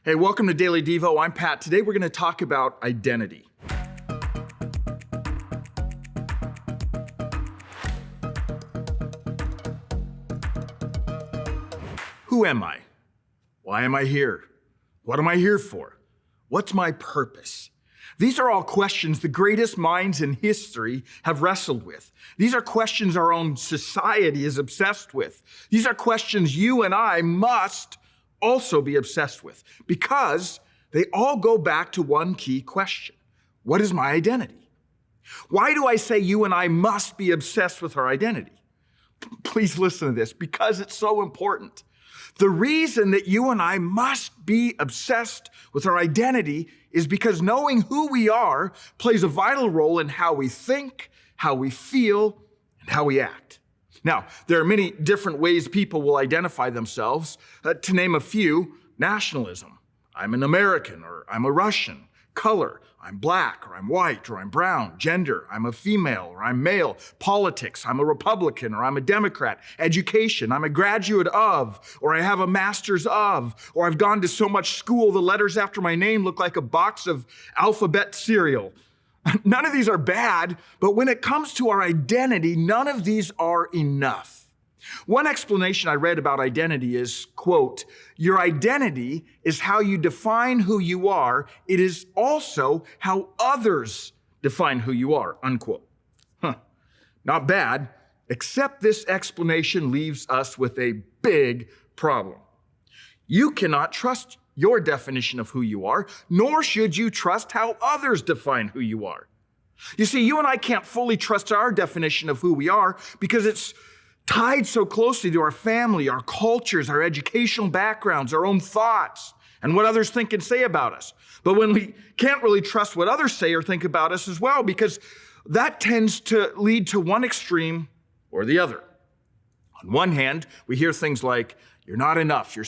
Hey, welcome to Daily Devo. I'm Pat. Today we're going to talk about identity. Who am I? Why am I here? What am I here for? What's my purpose? These are all questions the greatest minds in history have wrestled with. These are questions our own society is obsessed with. These are questions you and I must also be obsessed with because they all go back to one key question. What is my identity? Why do I say you and I must be obsessed with our identity? Please listen to this because it's so important. The reason that you and I must be obsessed with our identity is because knowing who we are plays a vital role in how we think, how we feel, and how we act. Now, there are many different ways people will identify themselves. To name a few, nationalism. I'm an American, or I'm a Russian. Color, I'm black, or I'm white, or I'm brown. Gender, I'm a female, or I'm male. Politics, I'm a Republican, or I'm a Democrat. Education, I'm a graduate of, or I have a master's of, or I've gone to so much school the letters after my name look like a box of alphabet cereal. None of these are bad, but when it comes to our identity, none of these are enough. One explanation I read about identity is, quote, your identity is how you define who you are. It is also how others define who you are, unquote. Not bad, except this explanation leaves us with a big problem. You cannot trust your definition of who you are, nor should you trust how others define who you are. You see, you and I can't fully trust our definition of who we are because it's tied so closely to our family, our cultures, our educational backgrounds, our own thoughts, and what others think and say about us. But when we can't really trust what others say or think about us as well, because that tends to lead to one extreme or the other. On one hand, we hear things like, you're not enough, you're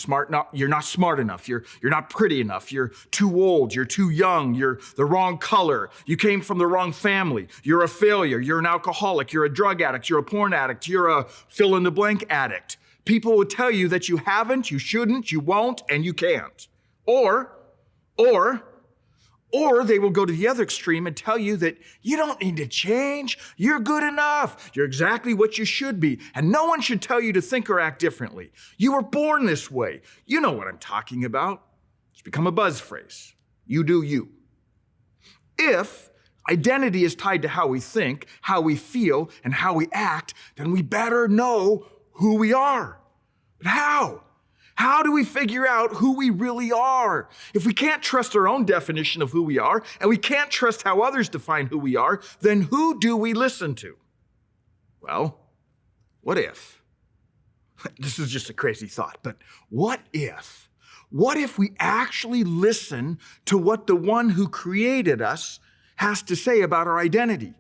not smart enough, you're not pretty enough, you're too old, you're too young, you're the wrong color, you came from the wrong family, you're a failure, you're an alcoholic, you're a drug addict, you're a porn addict, you're a fill-in-the-blank addict. People will tell you that you haven't, you shouldn't, you won't, and you can't. Or they will go to the other extreme and tell you that you don't need to change. You're good enough. You're exactly what you should be. And no one should tell you to think or act differently. You were born this way. You know what I'm talking about. It's become a buzz phrase. You do you. If identity is tied to how we think, how we feel, and how we act, then we better know who we are. But how? How do we figure out who we really are? If we can't trust our own definition of who we are, and we can't trust how others define who we are, then who do we listen to? Well, what if? This is just a crazy thought, but what if? What if we actually listen to what the one who created us has to say about our identity?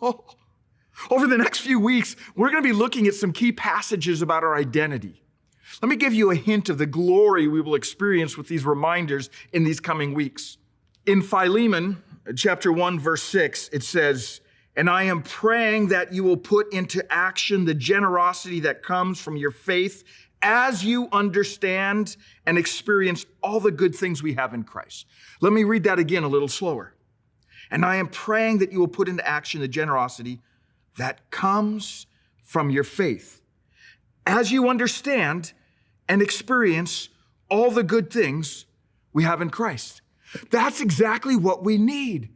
Over the next few weeks, we're going to be looking at some key passages about our identity. Let me give you a hint of the glory we will experience with these reminders in these coming weeks. In Philemon, chapter 1, verse 6, it says, and I am praying that you will put into action the generosity that comes from your faith as you understand and experience all the good things we have in Christ. Let me read that again a little slower. And I am praying that you will put into action the generosity that comes from your faith as you understand and experience all the good things we have in Christ. That's exactly what we need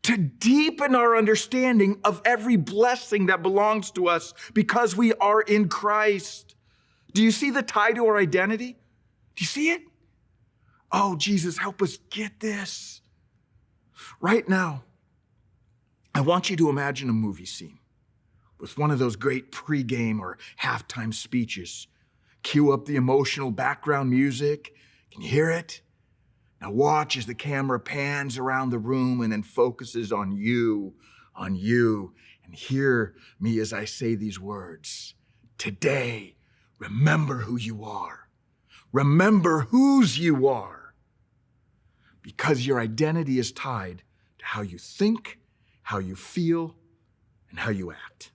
to deepen our understanding of every blessing that belongs to us because we are in Christ. Do you see the tie to our identity? Do you see it? Oh, Jesus, help us get this. Right now, I want you to imagine a movie scene with one of those great pregame or halftime speeches. Cue up the emotional background music. Can you hear it? Now watch as the camera pans around the room and then focuses on you, and hear me as I say these words. Today, remember who you are. Remember whose you are. Because your identity is tied to how you think, how you feel, and how you act.